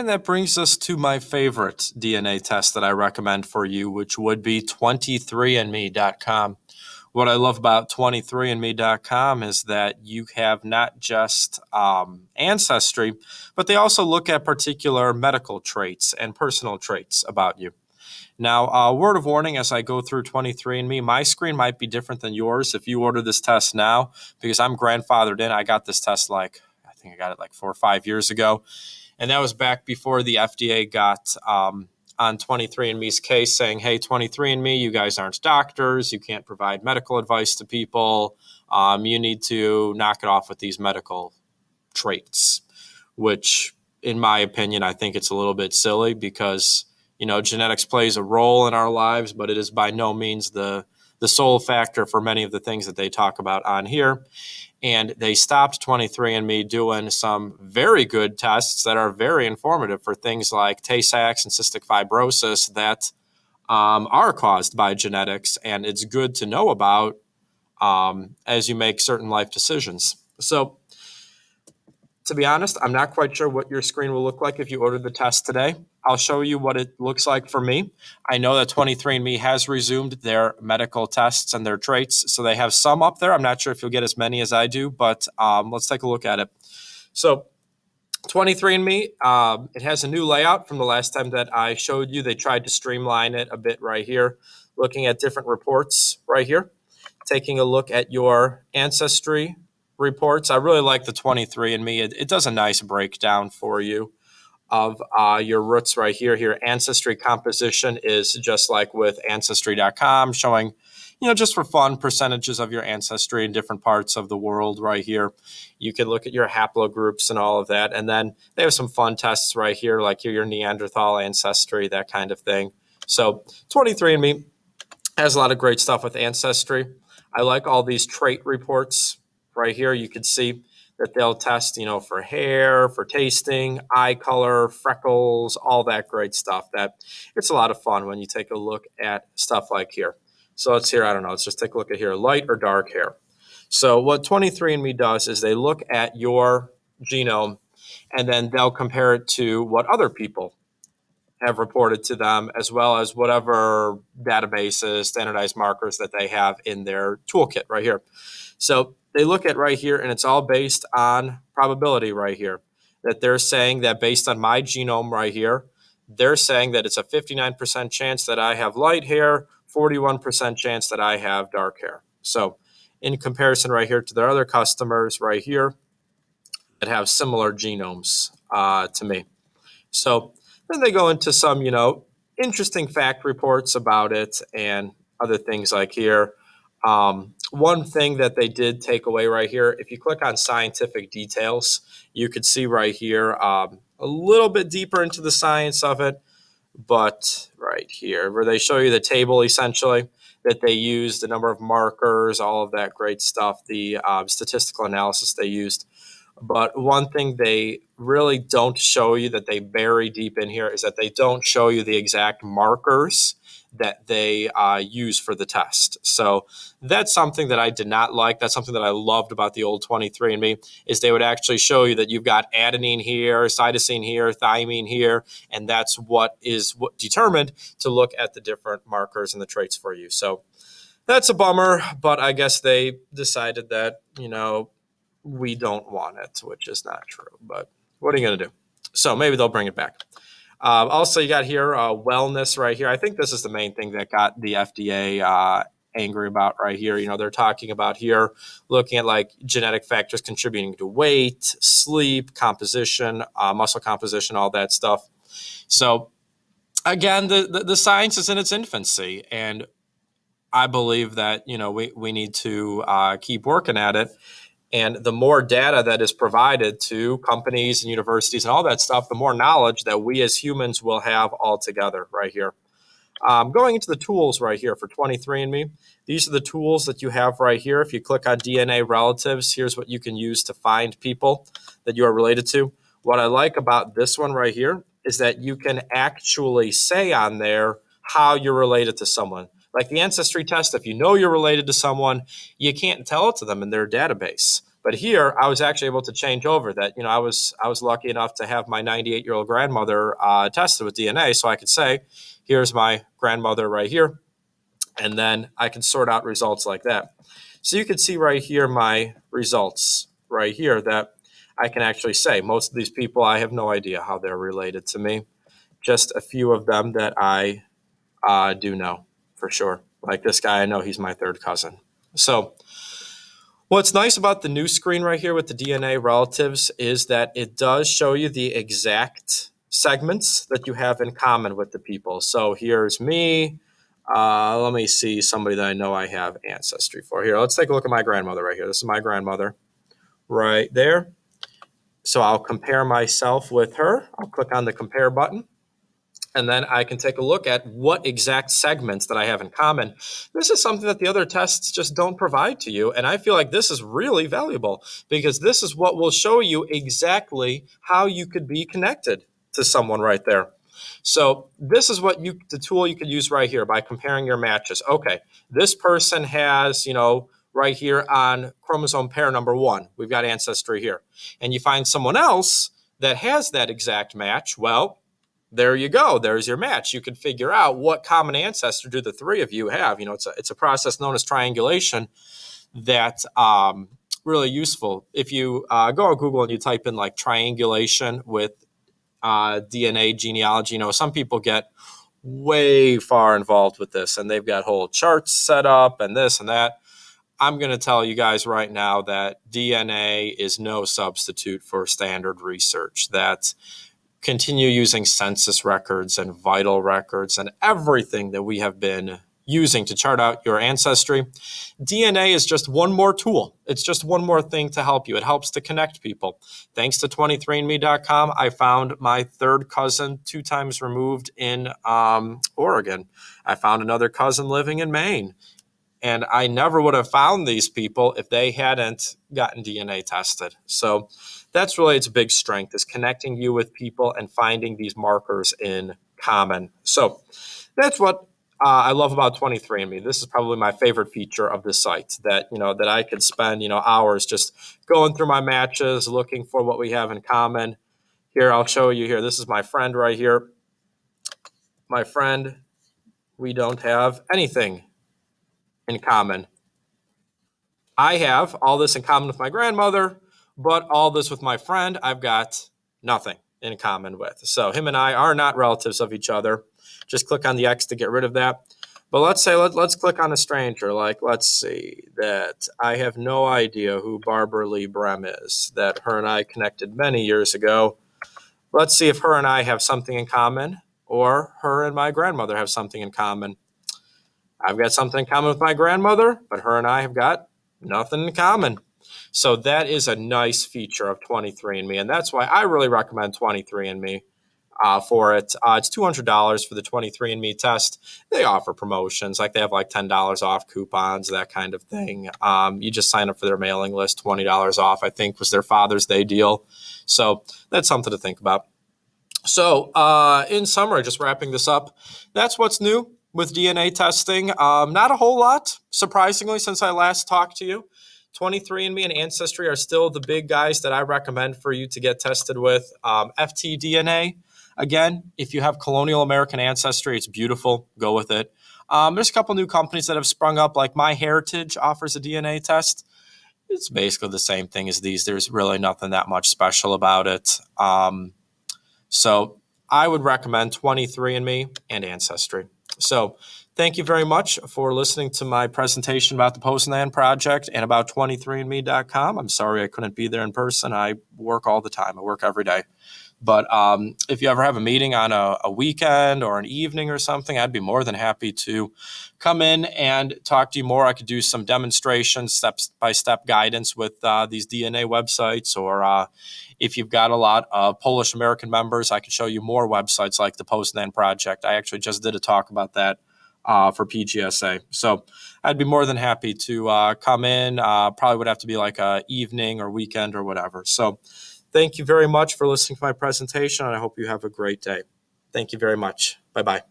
And that brings us to my favorite DNA test that I recommend for you, which would be 23andme.com. What I love about 23andme.com is that you have not just ancestry, but they also look at particular medical traits and personal traits about you. Now, word of warning as I go through 23andMe, my screen might be different than yours if you order this test now, because I'm grandfathered in. I got this test I think I got it like 4 or 5 years ago. And that was back before the FDA got on 23andMe's case saying, hey, 23andMe, you guys aren't doctors. You can't provide medical advice to people. You need to knock it off with these medical traits, which, in my opinion, I think it's a little bit silly because, genetics plays a role in our lives, but it is by no means the sole factor for many of the things that they talk about on here. And they stopped 23andMe doing some very good tests that are very informative for things like Tay-Sachs and cystic fibrosis that are caused by genetics. And it's good to know about as you make certain life decisions. So, to be honest, I'm not quite sure what your screen will look like if you ordered the test today. I'll show you what it looks like for me. I know that 23andMe has resumed their medical tests and their traits, so they have some up there. I'm not sure if you'll get as many as I do, but let's take a look at it. So 23andMe, it has a new layout from the last time that I showed you. They tried to streamline it a bit right here, looking at different reports right here, taking a look at your ancestry reports. I really like the 23andMe. It does a nice breakdown for you of your roots right here. Your ancestry composition is just like with Ancestry.com, showing, just for fun, percentages of your ancestry in different parts of the world right here. You can look at your haplogroups and all of that. And then they have some fun tests right here, like your Neanderthal ancestry, that kind of thing. So 23andMe has a lot of great stuff with ancestry. I like all these trait reports right here. You can see that they'll test, for hair, for tasting, eye color, freckles, all that great stuff. That it's a lot of fun when you take a look at stuff like here. So let's just take a look at here, light or dark hair. So what 23andMe does is they look at your genome and then they'll compare it to what other people have reported to them, as well as whatever databases, standardized markers that they have in their toolkit right here. So they look at right here, and it's all based on probability right here, that they're saying that based on my genome right here, they're saying that it's a 59% chance that I have light hair, 41% chance that I have dark hair. So in comparison right here to their other customers right here that have similar genomes to me. So then they go into some, interesting fact reports about it and other things like here. One thing that they did take away right here, if you click on scientific details, you could see right here a little bit deeper into the science of it. But right here, where they show you the table essentially that they used, the number of markers, all of that great stuff, the statistical analysis they used. But one thing they really don't show you that they bury deep in here is that they don't show you the exact markers that they use for the test. So that's something that I did not like. That's something that I loved about the old 23andMe is they would actually show you that you've got adenine here, cytosine here, thymine here, and that's what is determined to look at the different markers and the traits for you. So that's a bummer, but I guess they decided that, we don't want it, which is not true. But what are you going to do? So maybe they'll bring it back. Also, you got here wellness right here. I think this is the main thing that got the FDA angry about right here. They're talking about here looking at like genetic factors contributing to weight, sleep, composition, muscle composition, all that stuff. So again, the science is in its infancy, and I believe that we need to keep working at it. And the more data that is provided to companies and universities and all that stuff, the more knowledge that we as humans will have altogether right here. Going into the tools right here for 23andMe, these are the tools that you have right here. If you click on DNA relatives, here's what you can use to find people that you are related to. What I like about this one right here is that you can actually say on there how you're related to someone. Like the ancestry test, if you know you're related to someone, you can't tell it to them in their database. But here, I was actually able to change over that. I was lucky enough to have my 98-year-old grandmother tested with DNA, so I could say, here's my grandmother right here, and then I can sort out results like that. So you can see right here my results right here that I can actually say most of these people, I have no idea how they're related to me. Just a few of them that I do know for sure. Like this guy, I know he's my third cousin. So what's nice about the new screen right here with the DNA relatives is that it does show you the exact segments that you have in common with the people. So here's me. Let me see somebody that I know I have ancestry for. Here, let's take a look at my grandmother right here. This is my grandmother right there. So I'll compare myself with her. I'll click on the compare button. And then I can take a look at what exact segments that I have in common. This is something that the other tests just don't provide to you. And I feel like this is really valuable because this is what will show you exactly how you could be connected to someone right there. So this is what the tool you could use right here by comparing your matches. Okay, this person has, right here on chromosome pair number 1, we've got ancestry here. And you find someone else that has that exact match. Well, there you go. There's your match. You can figure out what common ancestor do the three of you have. It's a process known as triangulation that's really useful. If you go on Google and you type in like triangulation with DNA genealogy, some people get way far involved with this and they've got whole charts set up and this and that. I'm going to tell you guys right now that DNA is no substitute for standard research. That continue using census records and vital records and everything that we have been using to chart out your ancestry. DNA is just one more tool. It's just one more thing to help you. It helps to connect people. Thanks to 23andme.com, I found my third cousin 2 times removed in Oregon. I found another cousin living in Maine. And I never would have found these people if they hadn't gotten DNA tested. So that's really its big strength, is connecting you with people and finding these markers in common. So that's what I love about 23andMe. This is probably my favorite feature of the site, that that I could spend hours just going through my matches, looking for what we have in common. Here, I'll show you here. This is my friend right here. My friend, we don't have anything in common. I have all this in common with my grandmother, but all this with my friend, I've got nothing in common with. So him and I are not relatives of each other. Just click on the X to get rid of that. But let's click on a stranger. Like, let's see that I have no idea who Barbara Lee Brem is, that her and I connected many years ago. Let's see if her and I have something in common, or her and my grandmother have something in common. I've got something in common with my grandmother, but her and I have got nothing in common. So that is a nice feature of 23andMe, and that's why I really recommend 23andMe for it. It's $200 for the 23andMe test. They offer promotions, like they have like $10 off coupons, that kind of thing. You just sign up for their mailing list, $20 off, I think was their Father's Day deal. So that's something to think about. So in summary, just wrapping this up, that's what's new with DNA testing. Not a whole lot, surprisingly, since I last talked to you. 23andMe and Ancestry are still the big guys that I recommend for you to get tested with. FTDNA, again, if you have colonial American ancestry, it's beautiful. Go with it. There's a couple new companies that have sprung up, like MyHeritage offers a DNA test. It's basically the same thing as these. There's really nothing that much special about it. So I would recommend 23andMe and Ancestry. So thank you very much for listening to my presentation about the Postman Project and about 23andMe.com. I'm sorry I couldn't be there in person. I work all the time. I work every day. But if you ever have a meeting on a weekend or an evening or something, I'd be more than happy to come in and talk to you more. I could do some demonstrations, step-by-step guidance with these DNA websites, or if you've got a lot of Polish American members, I could show you more websites like the Postman Project. I actually just did a talk about that for PGSA. So I'd be more than happy to come in. Probably would have to be like a evening or weekend or whatever. So thank you very much for listening to my presentation, and I hope you have a great day. Thank you very much. Bye-bye.